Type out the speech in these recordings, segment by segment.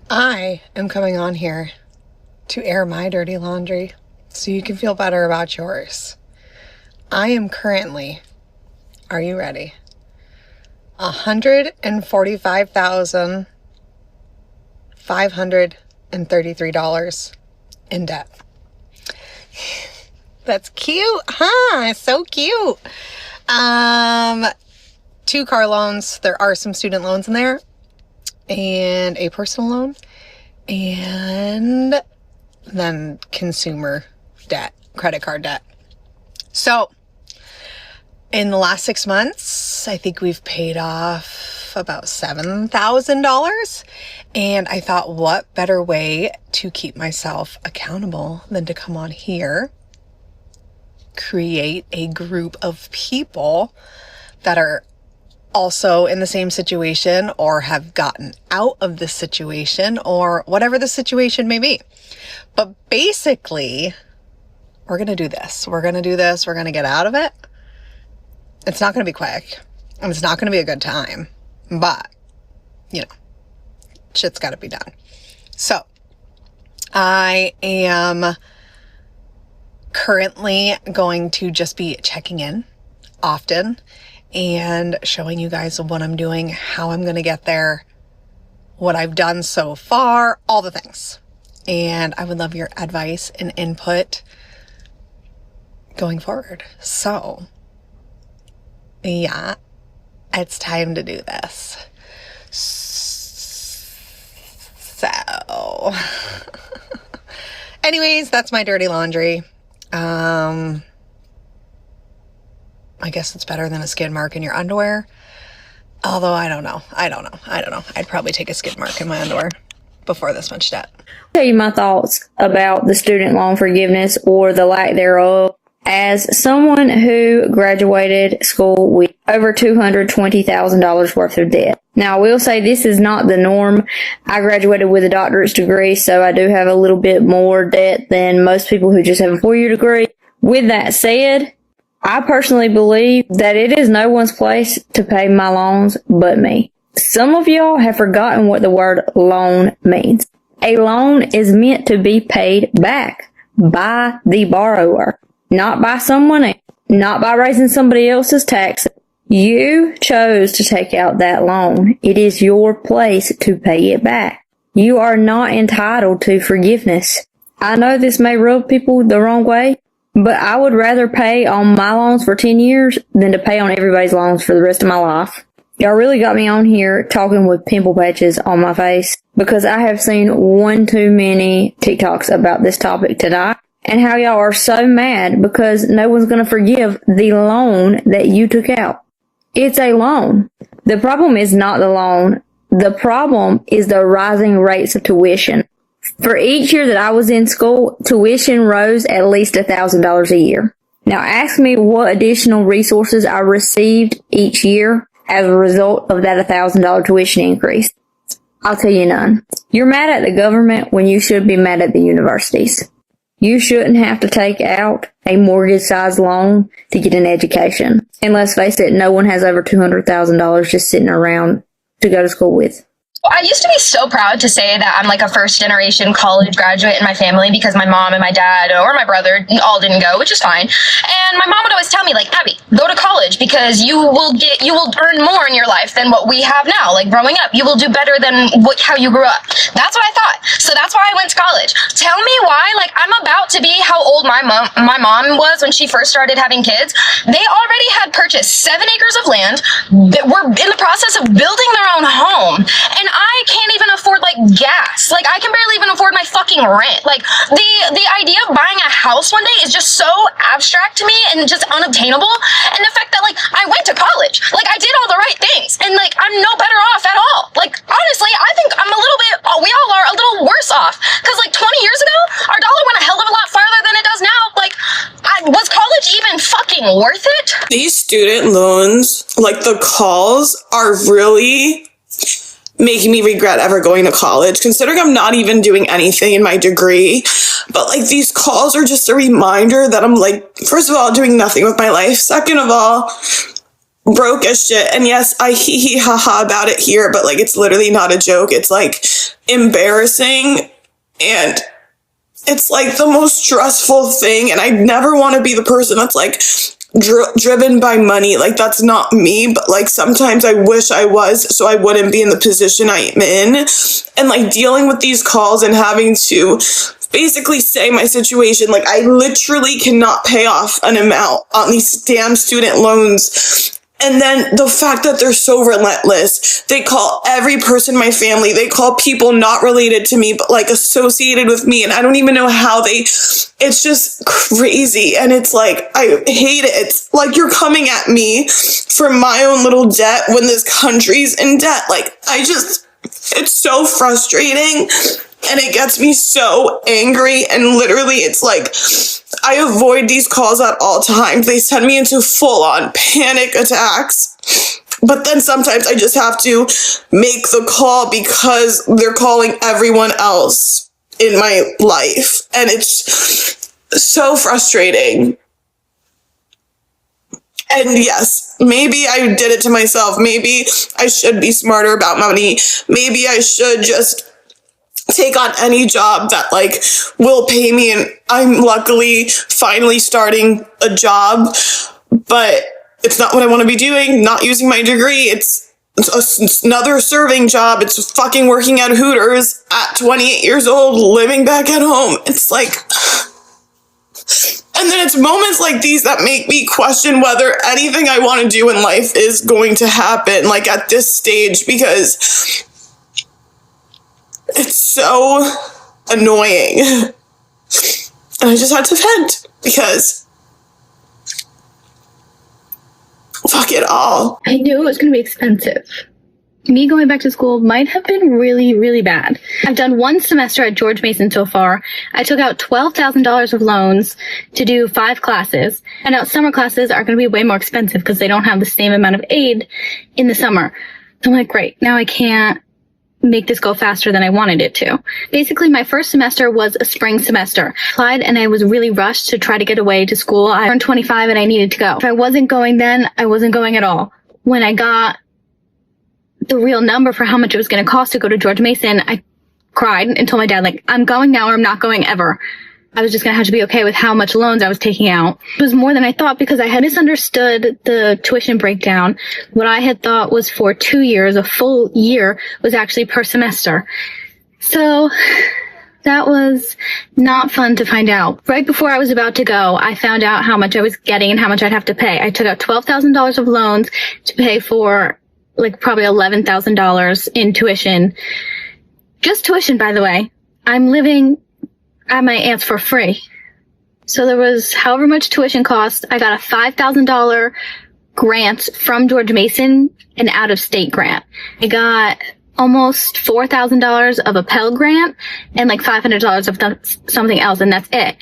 I am coming on here to air my dirty laundry so you can feel better about yours. I am currently, are you ready? $145,533 in debt. That's cute, huh? So cute. 2 car loans. There are some student loans in there, and a personal loan, and then consumer debt, credit card debt. So in the last 6 months, I think we've paid off about $7,000. And I thought, what better way to keep myself accountable than to come on here, create a group of people that are also in the same situation or have gotten out of this situation or whatever the situation may be. But basically, we're going to do this. We're going to do this. We're going to get out of it. It's not going to be quick, and it's not going to be a good time, but, you know, shit's got to be done. So I am currently going to just be checking in often and showing you guys what I'm doing, how I'm going to get there, what I've done so far, all the things. And I would love your advice and input going forward. So yeah, it's time to do this. So anyways, that's my dirty laundry. I guess it's better than a skid mark in your underwear. Although I don't know. I'd probably take a skid mark in my underwear before this much debt. I'll tell you my thoughts about the student loan forgiveness or the lack thereof. As someone who graduated school with over $220,000 worth of debt. Now, I will say this is not the norm. I graduated with a doctorate's degree, so I do have a little bit more debt than most people who just have a 4-year degree. With that said, I personally believe that it is no one's place to pay my loans but me. Some of y'all have forgotten what the word loan means. A loan is meant to be paid back by the borrower. Not by someone else, not by raising somebody else's taxes. You chose to take out that loan. It is your place to pay it back. You are not entitled to forgiveness. I know this may rub people the wrong way, but I would rather pay on my loans for 10 years than to pay on everybody's loans for the rest of my life. Y'all really got me on here talking with pimple patches on my face because I have seen one too many TikToks about this topic tonight. And how y'all are so mad because no one's going to forgive the loan that you took out. It's a loan. The problem is not the loan. The problem is the rising rates of tuition. For each year that I was in school, tuition rose at least $1,000 a year. Now ask me what additional resources I received each year as a result of that $1,000 tuition increase. I'll tell you none. You're mad at the government when you should be mad at the universities. You shouldn't have to take out a mortgage-sized loan to get an education. And let's face it, no one has over $200,000 just sitting around to go to school with. I used to be so proud to say that I'm like a first-generation college graduate in my family because my mom and my dad or my brother all didn't go, which is fine. And my mom would always tell me, like, Abby, go to college because you will earn more in your life than what we have now. Like, growing up, you will do better than how you grew up. That's what I thought. So that's why I went to college. Tell me why, like, I'm about to be how old my mom was when she first started having kids. They already had purchased 7 acres of land that were in the process of building their own home. And I can't even afford, like, gas. Like, I can barely even afford my fucking rent. Like, the idea of buying a house one day is just so abstract to me and just unobtainable. And the fact that, like, I went to college. Like, I did all the right things. And, like, I'm no better off at all. Like, honestly, I think I'm a little bit, we all are a little worse off. Because, like, 20 years ago, our dollar went a hell of a lot farther than it does now. Like, was college even fucking worth it? These student loans, like, the calls are really making me regret ever going to college, considering I'm not even doing anything in my degree. But, like, these calls are just a reminder that I'm, like, first of all, doing nothing with my life. Second of all, broke as shit. And yes, I hee hee ha ha about it here, but, like, it's literally not a joke. It's like embarrassing, and it's like the most stressful thing. And I never want to be the person that's like driven by money. Like, that's not me, but like sometimes I wish I was, so I wouldn't be in the position I'm in. And like dealing with these calls and having to basically say my situation, like I literally cannot pay off an amount on these damn student loans. And then the fact that they're so relentless, they call every person in my family, they call people not related to me, but like associated with me. And I don't even know how it's just crazy. And it's like, I hate it. It's like, you're coming at me for my own little debt when this country's in debt. Like, it's so frustrating. And it gets me so angry, and literally it's like, I avoid these calls at all times. They send me into full-on panic attacks. But then sometimes I just have to make the call because they're calling everyone else in my life. And it's so frustrating. And yes, maybe I did it to myself. Maybe I should be smarter about money. Maybe I should just take on any job that like will pay me, and I'm luckily finally starting a job, but it's not what I want to be doing. Not using my degree. It's another serving job. It's fucking working at Hooters at 28 years old, living back at home. It's like, and then it's moments like these that make me question whether anything I want to do in life is going to happen, like at this stage, because it's so annoying. And I just had to vent because fuck it all. I knew it was going to be expensive. Me going back to school might have been really, really bad. I've done one semester at George Mason so far. I took out $12,000 of loans to do 5 classes. And now summer classes are going to be way more expensive because they don't have the same amount of aid in the summer. So I'm like, great, now I can't make this go faster than I wanted it to. Basically, my first semester was a spring semester. I applied and I was really rushed to try to get away to school. I turned 25 and I needed to go. If I wasn't going then, I wasn't going at all. When I got the real number for how much it was going to cost to go to George Mason, I cried and told my dad, like, I'm going now or I'm not going ever. I was just going to have to be okay with how much loans I was taking out. It was more than I thought because I had misunderstood the tuition breakdown. What I had thought was for 2 years, a full year, was actually per semester. So that was not fun to find out. Right before I was about to go, I found out how much I was getting and how much I'd have to pay. I took out $12,000 of loans to pay for like probably $11,000 in tuition. Just tuition, by the way. I'm living at my aunt's for free. So there was however much tuition cost. I got a $5,000 grant from George Mason, an out-of-state grant. I got almost $4,000 of a Pell Grant and like $500 of something else, and that's it.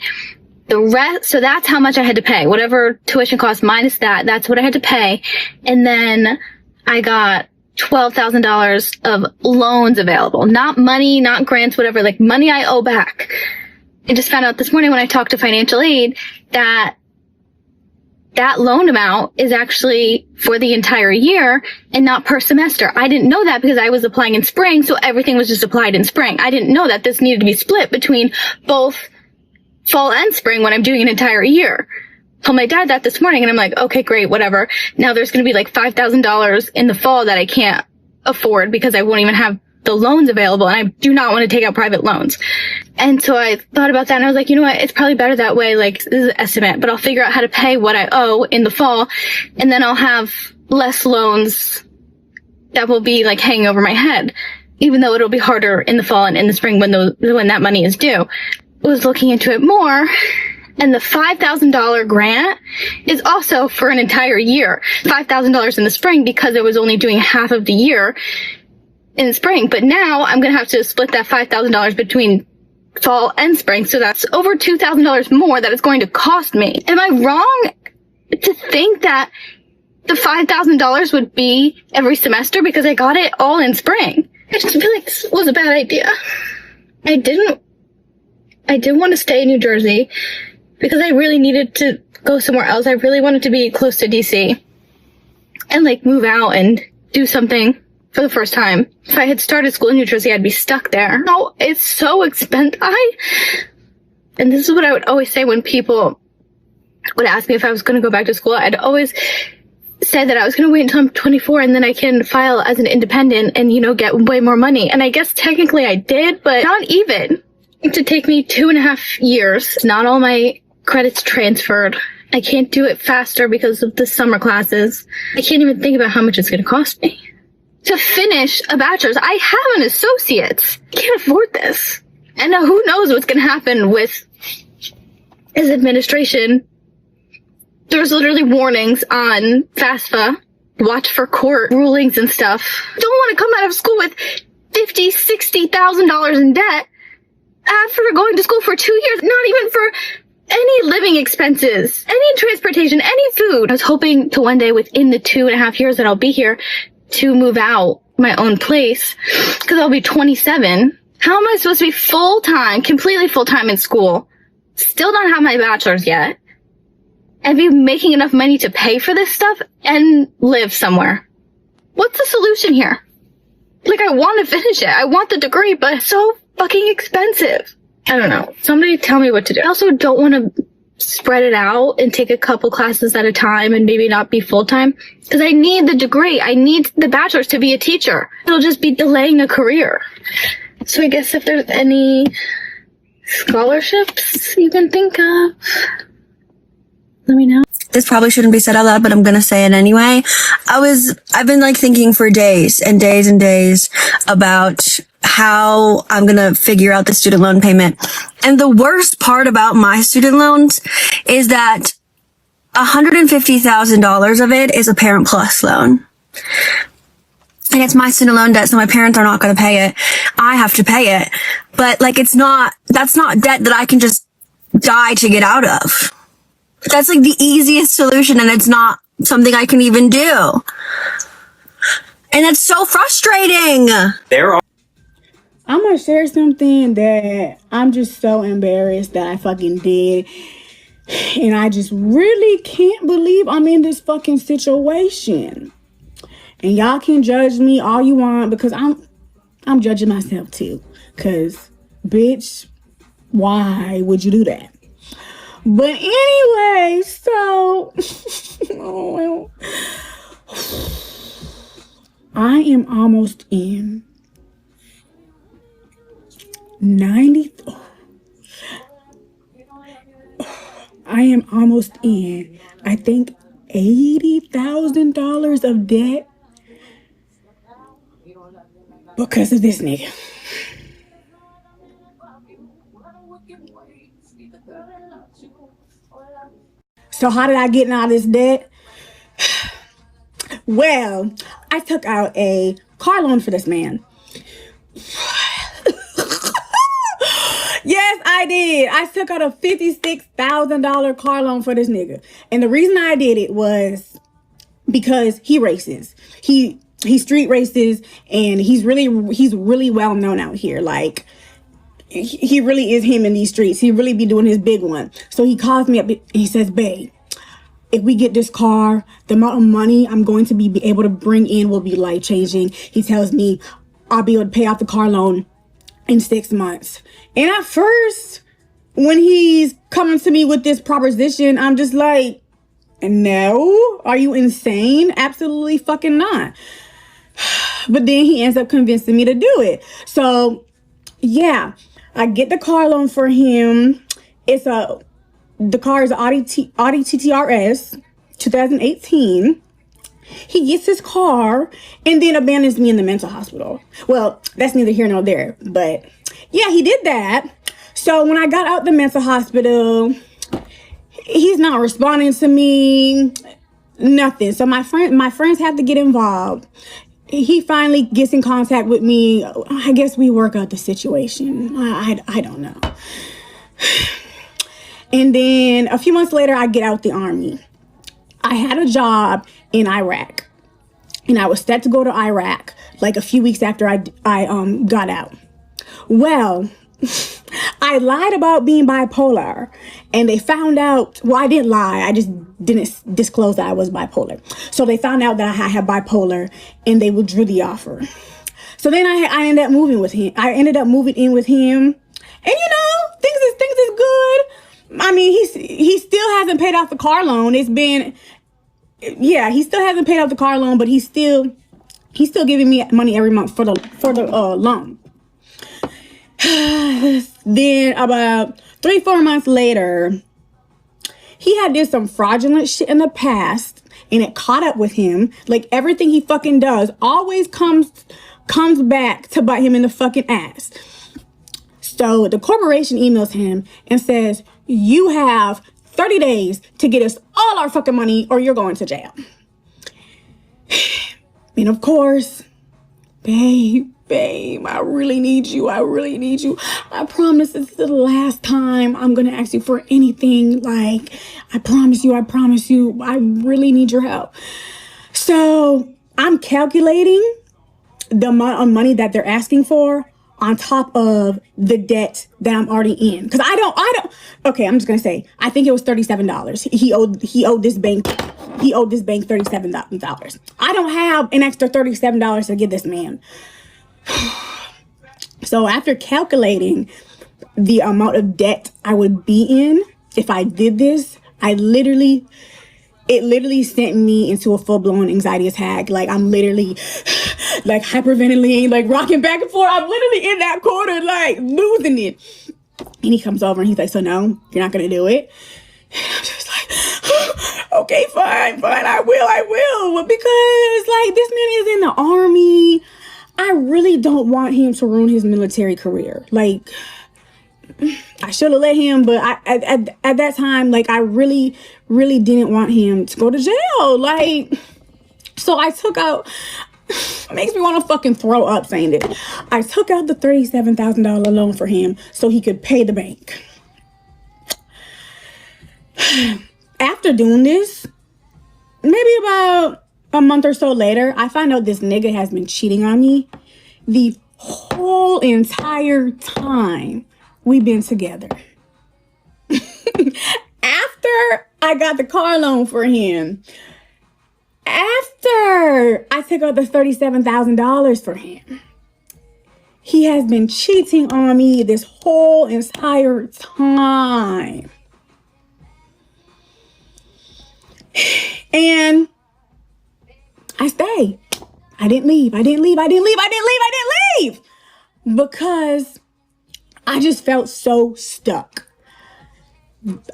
The rest, so that's how much I had to pay. Whatever tuition cost minus that, that's what I had to pay. And then I got $12,000 of loans available. Not money, not grants, whatever, like money I owe back. I just found out this morning when I talked to financial aid that that loan amount is actually for the entire year and not per semester. I didn't know that because I was applying in spring, so everything was just applied in spring. I didn't know that this needed to be split between both fall and spring when I'm doing an entire year. Told my dad that this morning and I'm like, okay, great, whatever. Now there's going to be like $5,000 in the fall that I can't afford because I won't even have the loans available, and I do not want to take out private loans. And so I thought about that and I was like, you know what, it's probably better that way. Like, this is an estimate, but I'll figure out how to pay what I owe in the fall, and then I'll have less loans that will be like hanging over my head, even though it'll be harder in the fall and in the spring when that money is due. I was looking into it more, and the $5,000 grant is also for an entire year. $5,000 in the spring because I was only doing half of the year in the spring, but now I'm going to have to split that $5,000 between fall and spring, so that's over $2,000 more that it's going to cost me. Am I wrong to think that the $5,000 would be every semester because I got it all in spring? I just feel like this was a bad idea. I didn't want to stay in New Jersey because I really needed to go somewhere else. I really wanted to be close to DC and like move out and do something for the first time. If I had started school in New Jersey, I'd be stuck there. No, it's so expensive. And this is what I would always say when people would ask me if I was going to go back to school. I'd always say that I was going to wait until I'm 24 and then I can file as an independent and, get way more money. And I guess technically I did, but not even. To take me 2.5 years. Not all my credits transferred. I can't do it faster because of the summer classes. I can't even think about how much it's going to cost me. To finish a bachelor's, I have an associate's. I can't afford this. And who knows what's going to happen with his administration. There's literally warnings on FAFSA. Watch for court rulings and stuff. Don't want to come out of school with $50,000, $60,000 in debt after going to school for 2 years, not even for any living expenses, any transportation, any food. I was hoping to one day within the 2.5 years that I'll be here to move out my own place because I'll be 27. How am I supposed to be full-time, completely full-time in school, still don't have my bachelor's yet, and be making enough money to pay for this stuff and live somewhere? What's the solution here? I want to finish it. I want the degree, but it's so fucking expensive. I don't know. Somebody tell me what to do. I also don't want to spread it out and take a couple classes at a time and maybe not be full-time because I need the degree. I need the bachelor's to be a teacher. It'll just be delaying a career. So I guess if there's any scholarships you can think of, let me know. This probably shouldn't be said out loud, but I'm gonna say it anyway. I've been thinking for days and days and days about how I'm gonna figure out the student loan payment. And the worst part about my student loans is that $150,000 of it is a Parent Plus loan. And it's my student loan debt, so my parents are not gonna pay it. I have to pay it. But that's not debt that I can just die to get out of. That's the easiest solution, and it's not something I can even do. And it's so frustrating. I'm gonna share something that I'm just so embarrassed that I fucking did. And I just really can't believe I'm in this fucking situation. And y'all can judge me all you want because I'm judging myself too. Cause bitch, why would you do that? But anyway, so I am almost in 90. I am almost in, I think, $80,000 of debt because of this nigga. So how did I get out of this debt? Well, I took out a car loan for this man. Yes, I did. I took out a $56,000 car loan for this nigga. And the reason I did it was because he races. He street races, and he's really well known out here. He really is him in these streets. He really be doing his big one. So he calls me up and he says, babe, if we get this car, the amount of money I'm going to be able to bring in will be life-changing. He tells me I'll be able to pay off the car loan in 6 months. And at first, when he's coming to me with this proposition, I'm just like, no, are you insane? Absolutely fucking not. But then he ends up convincing me to do it. So yeah, I get the car loan for him. The car is an Audi TTRS 2018. He gets his car and then abandons me in the mental hospital. Well, that's neither here nor there, but yeah, he did that. So when I got out the mental hospital, he's not responding to me, nothing. So my friends have to get involved. He finally gets in contact with me. I guess we work out the situation. I don't know. And then a few months later, I get out the army. I had a job in Iraq, and I was set to go to Iraq like a few weeks after I got out. Well, I lied about being bipolar, and they found out, well, I didn't lie. I just didn't disclose that I was bipolar. So they found out that I had bipolar, and they withdrew the offer. So then I ended up moving with him. I ended up moving in with him, and things is good. I mean, he still hasn't paid off the car loan. He still hasn't paid off the car loan, but he's still giving me money every month for the loan. Then about 3-4 months later, he had did some fraudulent shit in the past, and it caught up with him. Like, everything he fucking does always comes back to bite him in the fucking ass. So the corporation emails him and says, you have 30 days to get us all our fucking money or you're going to jail. And of course, babe, I really need you. I promise this is the last time I'm going to ask you for anything. Like, I promise you, I really need your help. So I'm calculating the amount of money that they're asking for on top of the debt that I'm already in. Cause okay, I'm just gonna say, I think it was $37. He owed this bank $37. I don't have an extra $37 to give this man. So after calculating the amount of debt I would be in if I did this, it literally sent me into a full-blown anxiety attack. Like, I'm literally like hyperventilating, like rocking back and forth. I'm literally in that corner, like losing it. And he comes over and he's like, so no, you're not gonna do it? And I'm just like, okay, fine, I will. Because like, this man is in the army. I really don't want him to ruin his military career. Like, I should have let him, but at that time, like, I really didn't want him to go to jail. Like, so I took out, it makes me want to fucking throw up saying it. I took out the $37,000 loan for him so he could pay the bank. After doing this, maybe about a month or so later, I find out this nigga has been cheating on me the whole entire time we've been together. After I got the car loan for him, after I took out the $37,000 for him, he has been cheating on me this whole entire time. And I stayed. I didn't leave. Because I just felt so stuck.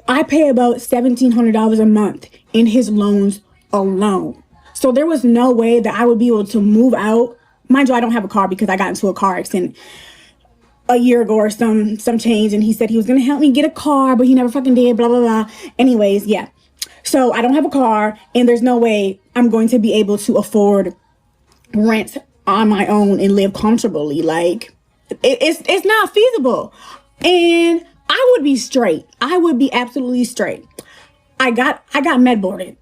I pay about $1,700 a month in his loans alone. So there was no way that I would be able to move out. Mind you, I don't have a car because I got into a car accident a year ago or some change. And he said he was going to help me get a car, but he never fucking did, blah, blah, blah. Anyways, yeah. So I don't have a car and there's no way I'm going to be able to afford rent on my own and live comfortably. Like, it's not feasible. And I would be straight. I would be absolutely straight. I got med boarded,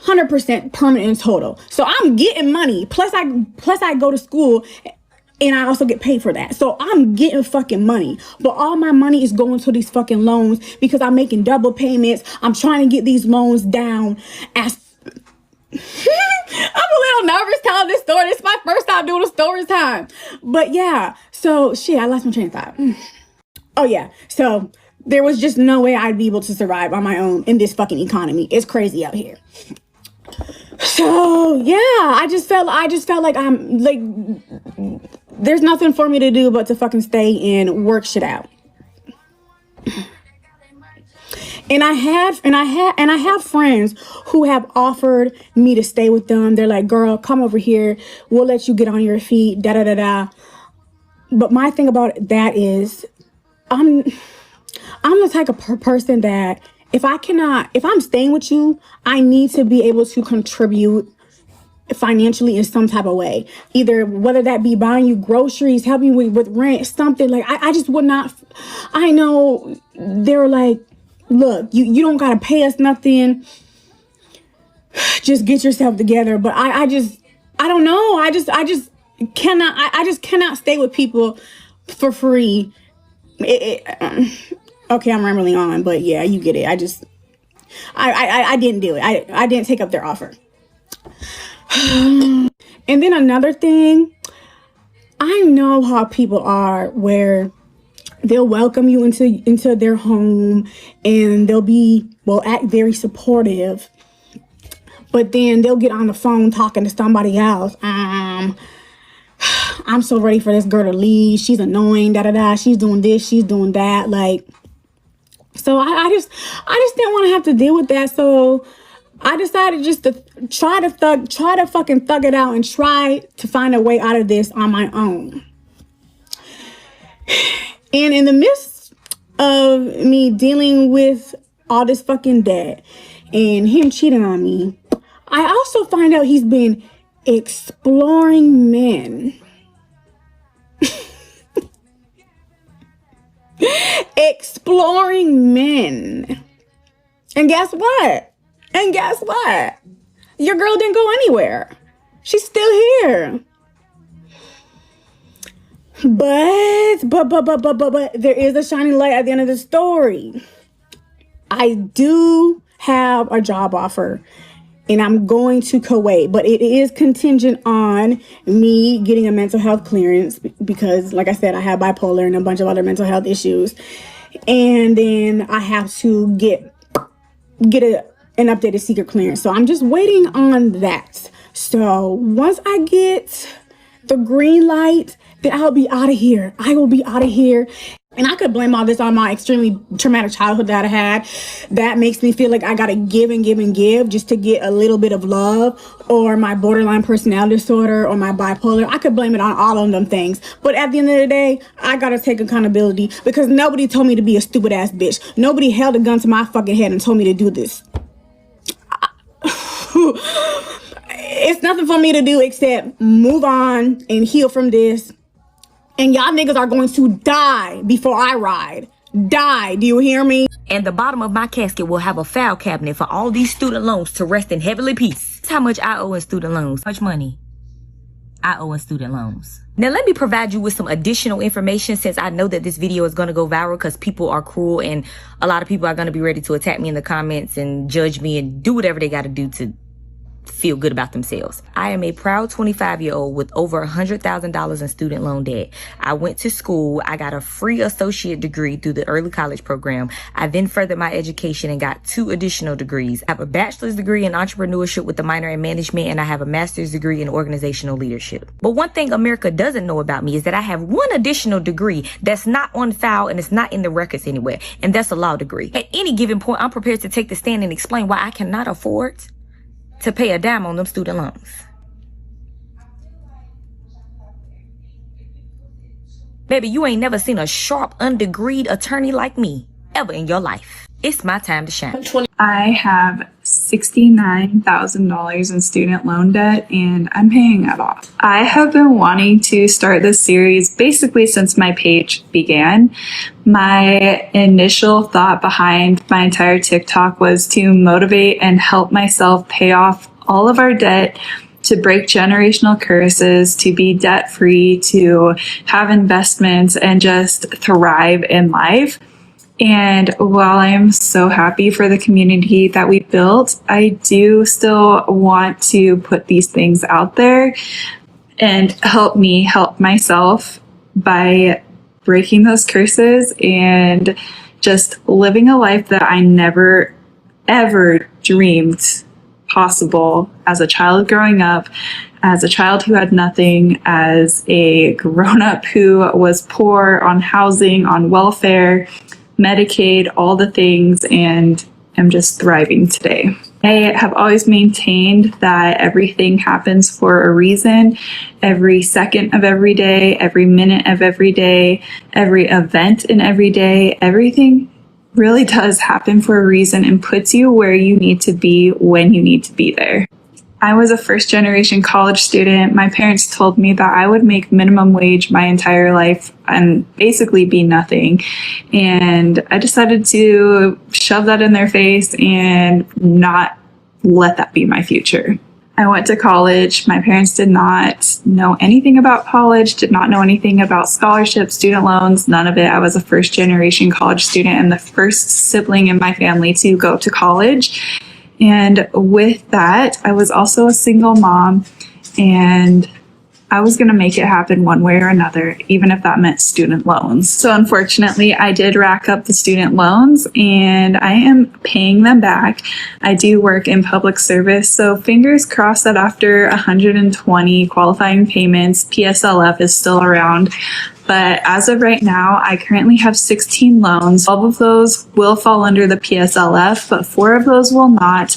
100% permanent and total. So I'm getting money. Plus I go to school and I also get paid for that. So I'm getting fucking money. But all my money is going to these fucking loans because I'm making double payments. I'm trying to get these loans down as I'm a little nervous telling this story. This is my first time doing a story time. But yeah, so shit, I lost my train of thought. Oh yeah, so there was just no way I'd be able to survive on my own in this fucking economy. It's crazy out here. So yeah, I just felt like I'm like, there's nothing for me to do but to fucking stay and work shit out. And I have friends who have offered me to stay with them. They're like, girl, come over here. We'll let you get on your feet, da da da da. But my thing about that is I'm the type of person that if I'm staying with you, I need to be able to contribute financially in some type of way. Either whether that be buying you groceries, helping you with rent, something. Like, I just would not. I know they're like, look, you don't gotta pay us nothing. Just get yourself together. But I don't know. I just cannot stay with people for free Okay, I'm rambling on, but yeah, you get it. I didn't do it. I didn't take up their offer. And then another thing, I know how people are where they'll welcome you into their home and will act very supportive, but then they'll get on the phone talking to somebody else. I'm so ready for this girl to leave. She's annoying, she's doing this, she's doing that. Like, so I just didn't want to have to deal with that. So I decided just to try to fucking thug it out and try to find a way out of this on my own. And in the midst of me dealing with all this fucking debt and him cheating on me, I also find out he's been exploring men. Exploring men. And guess what? Your girl didn't go anywhere. She's still here. But there is a shining light at the end of the story. I do have a job offer and I'm going to Kuwait, but it is contingent on me getting a mental health clearance because, like I said, I have bipolar and a bunch of other mental health issues. And then I have to get an updated secret clearance. So I'm just waiting on that. So once I get the green light, then I'll be out of here. I will be out of here. And I could blame all this on my extremely traumatic childhood that I had. That makes me feel like I gotta give and give and give just to get a little bit of love, or my borderline personality disorder, or my bipolar. I could blame it on all of them things. But at the end of the day, I gotta take accountability because nobody told me to be a stupid ass bitch. Nobody held a gun to my fucking head and told me to do this. It's nothing for me to do except move on and heal from this. And y'all niggas are going to die before I ride. Die, do you hear me? And the bottom of my casket will have a file cabinet for all these student loans to rest in heavenly peace. That's how much I owe in student loans. How much money I owe in student loans. Now let me provide you with some additional information, since I know that this video is going to go viral because people are cruel and a lot of people are going to be ready to attack me in the comments and judge me and do whatever they got to do to feel good about themselves. I am a proud 25-year-old with over $100,000 in student loan debt. I went to school. I got a free associate degree through the early college program. I then furthered my education and got 2 additional degrees. I have a bachelor's degree in entrepreneurship with a minor in management, and I have a master's degree in organizational leadership. But one thing America doesn't know about me is that I have 1 additional degree that's not on file and it's not in the records anywhere, and that's a law degree. At any given point, I'm prepared to take the stand and explain why I cannot afford to pay a dime on them student loans. Baby, you ain't never seen a sharp, undegreed attorney like me ever in your life. It's my time to shine. I have $69,000 in student loan debt and I'm paying it off. I have been wanting to start this series basically since my page began. My initial thought behind my entire TikTok was to motivate and help myself pay off all of our debt, to break generational curses, to be debt free, to have investments and just thrive in life. And while I am so happy for the community that we built, I do still want to put these things out there and help me help myself by breaking those curses and just living a life that I never, ever dreamed possible as a child growing up, as a child who had nothing, as a grown-up who was poor on housing, on welfare, Medicaid, all the things, and I'm just thriving today. I have always maintained that everything happens for a reason. Every second of every day, every minute of every day, every event in every day, everything really does happen for a reason and puts you where you need to be when you need to be there. I was a first-generation college student. My parents told me that I would make minimum wage my entire life and basically be nothing. And I decided to shove that in their face and not let that be my future. I went to college. My parents did not know anything about college, did not know anything about scholarships, student loans, none of it. I was a first generation college student and the first sibling in my family to go to college. And with that, I was also a single mom, and I was going to make it happen one way or another, even if that meant student loans. So unfortunately, I did rack up the student loans and I am paying them back. I do work in public service, so fingers crossed that after 120 qualifying payments, PSLF is still around. But as of right now, I currently have 16 loans. 12 of those will fall under the PSLF, but 4 of those will not.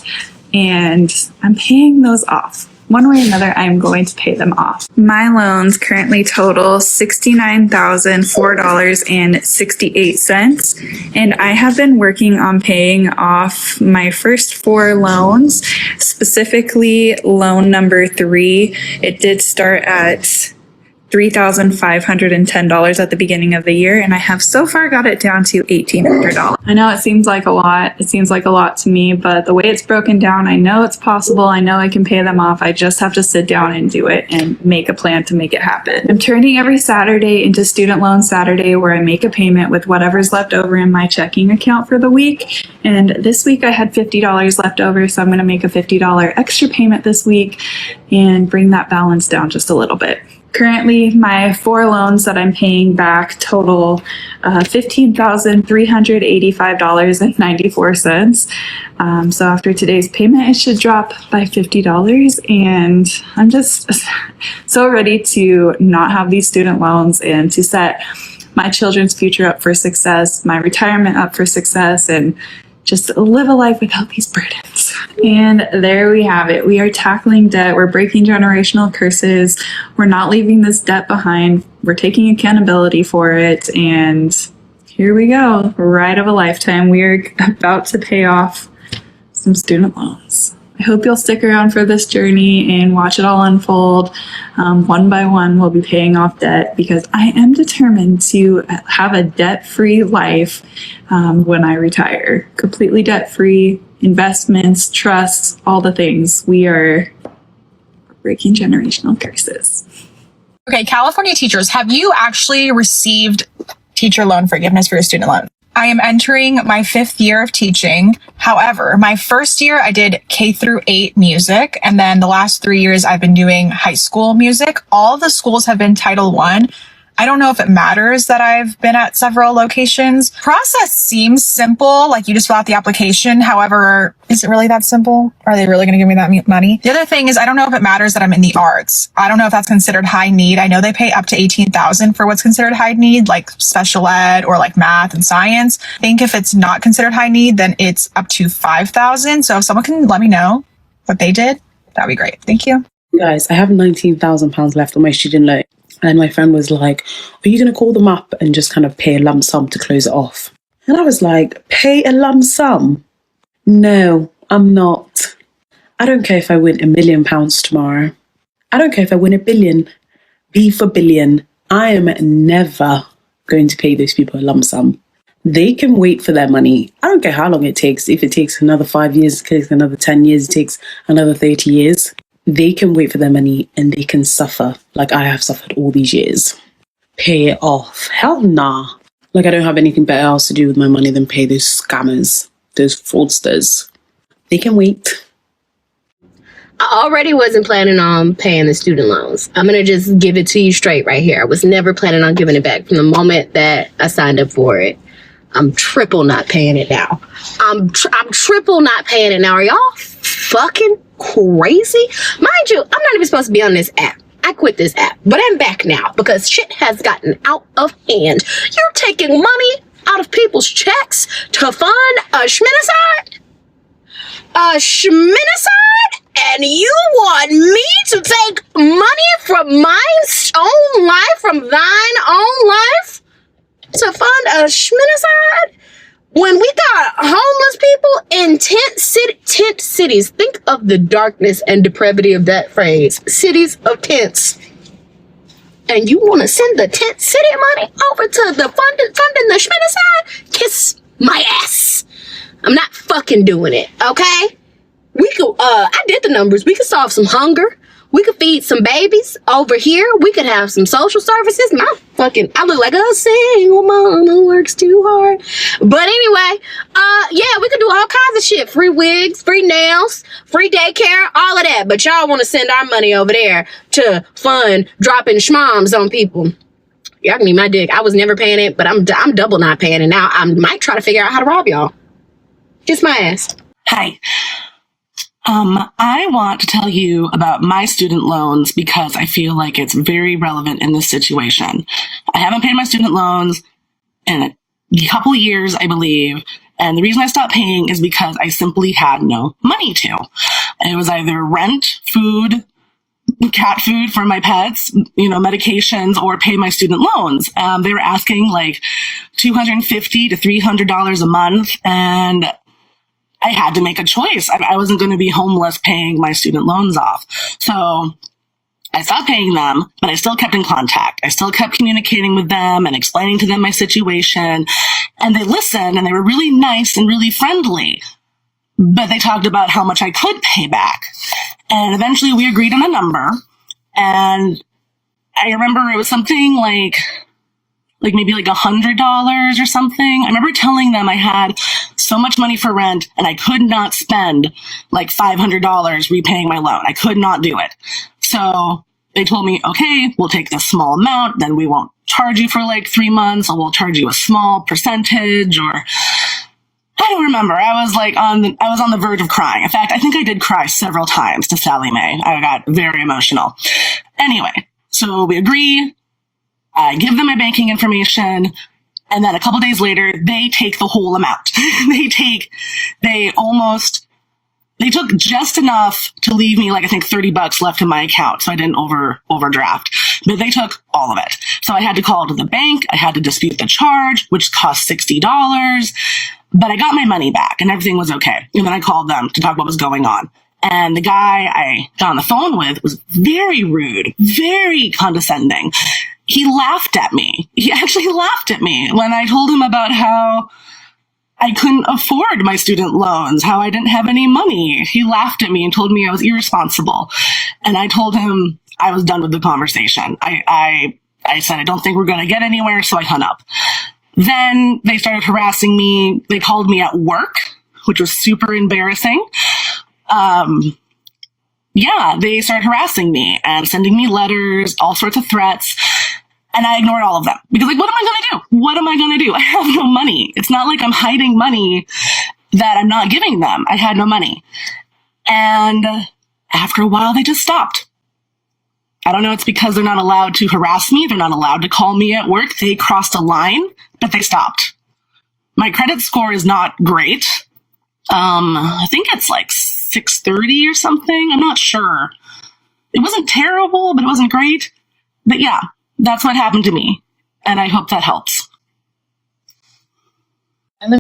And I'm paying those off. One way or another, I'm going to pay them off. My loans currently total $69,004.68, and I have been working on paying off my first 4 loans, specifically loan number 3. It did start at $3,510 at the beginning of the year, and I have so far got it down to $1,800. I know it seems like a lot. It seems like a lot to me, but the way it's broken down, I know it's possible. I know I can pay them off. I just have to sit down and do it and make a plan to make it happen. I'm turning every Saturday into Student Loan Saturday, where I make a payment with whatever's left over in my checking account for the week. And this week I had $50 left over, so I'm going to make a $50 extra payment this week and bring that balance down just a little bit. Currently, my 4 loans that I'm paying back total $15,385.94. So after today's payment, it should drop by $50. And I'm just so ready to not have these student loans and to set my children's future up for success, my retirement up for success, and just live a life without these burdens. And there we have it. We are tackling debt. We're breaking generational curses. We're not leaving this debt behind. We're taking accountability for it. And here we go. Ride of a lifetime. We are about to pay off some student loans. I hope you'll stick around for this journey and watch it all unfold. One by one, we'll be paying off debt because I am determined to have a debt-free life when I retire. Completely debt-free, investments, trusts, all the things. We are breaking generational curses. Okay, California teachers, have you actually received teacher loan forgiveness for your student loan? I am entering my 5th year of teaching. However, my first year I did K through 8 music, and then the last 3 years I've been doing high school music. All the schools have been Title I. I don't know if it matters that I've been at several locations. Process seems simple, like you just fill out the application. However, is it really that simple? Are they really going to give me that money? The other thing is, I don't know if it matters that I'm in the arts. I don't know if that's considered high need. I know they pay up to $18,000 for what's considered high need, like special ed or like math and science. I think if it's not considered high need, then it's up to $5,000. So if someone can let me know what they did, that'd be great. Thank you. Guys, I have £19,000 left on my student loan. And my friend was like, are you going to call them up and just kind of pay a lump sum to close it off? And I was like, pay a lump sum? No, I'm not. I don't care if I win £1 million tomorrow. I don't care if I win 1 billion. B for billion. I am never going to pay those people a lump sum. They can wait for their money. I don't care how long it takes. If it takes another 5 years, it takes another 10 years, it takes another 30 years. They can wait for their money and they can suffer like I have suffered all these years. Pay it off. Hell nah. Like I don't have anything better else to do with my money than pay those scammers, those fraudsters. They can wait. I already wasn't planning on paying the student loans. I'm going to just give it to you straight right here. I was never planning on giving it back from the moment that I signed up for it. I'm triple not paying it now. I'm triple not paying it now. Are y'all fucking crazy? Mind you, I'm not even supposed to be on this app. I quit this app, but I'm back now because shit has gotten out of hand. You're taking money out of people's checks to fund a schminicide? A schminicide? And you want me to take money from mine own life, from thine own life, to fund a schminicide? When we got homeless people in tent cities, think of the darkness and depravity of that phrase. Cities of tents. And you want to send the tent city money over to the funding the schminicide? Kiss my ass. I'm not fucking doing it, okay? We could, I did the numbers. We could solve some hunger. We could feed some babies over here. We could have some social services. I look like a single mom who works too hard. But anyway, yeah, we could do all kinds of shit. Free wigs, free nails, free daycare, all of that. But y'all want to send our money over there to fund dropping schmoms on people. Y'all can eat my dick. I was never paying it, but I'm double not paying it now. I might try to figure out how to rob y'all. Kiss my ass. Hi. I want to tell you about my student loans because I feel like it's very relevant in this situation. I haven't paid my student loans in a couple of years, I believe. And the reason I stopped paying is because I simply had no money to. It was either rent, food, cat food for my pets, medications, or pay my student loans. They were asking like $250 to $300 a month. And I had to make a choice. I wasn't going to be homeless paying my student loans off. So I stopped paying them, but I still kept in contact. I still kept communicating with them and explaining to them my situation. And they listened and they were really nice and really friendly. But they talked about how much I could pay back. And eventually we agreed on a number. And I remember it was something like maybe like $100 or something. I remember telling them I had so much money for rent and I could not spend like $500 repaying my loan. I could not do it. So they told me, okay, we'll take this small amount, then we won't charge you for like 3 months, or we'll charge you a small percentage, or I don't remember. I was on the verge of crying. In fact, I think I did cry several times to Sally Mae. I got very emotional. Anyway, so we agree. I give them my banking information, and then a couple days later, they take the whole amount. They took just enough to leave me like, I think $30 left in my account, so I didn't overdraft. But they took all of it. So I had to call to the bank. I had to dispute the charge, which cost $60. But I got my money back, and everything was okay. And then I called them to talk about what was going on. And the guy I got on the phone with was very rude, very condescending. He laughed at me. He actually laughed at me when I told him about how I couldn't afford my student loans, how I didn't have any money. He laughed at me and told me I was irresponsible. And I told him I was done with the conversation. I said, I don't think we're going to get anywhere, so I hung up. Then they started harassing me. They called me at work, which was super embarrassing. They started harassing me and sending me letters, all sorts of threats. And I ignored all of them because, like, what am I going to do? What am I going to do? I have no money. It's not like I'm hiding money that I'm not giving them. I had no money. And after a while, they just stopped. I don't know. It's because they're not allowed to harass me. They're not allowed to call me at work. They crossed a line, but they stopped. My credit score is not great. I think it's like 630 or something. I'm not sure. It wasn't terrible, but it wasn't great. But yeah, that's what happened to me. And I hope that helps.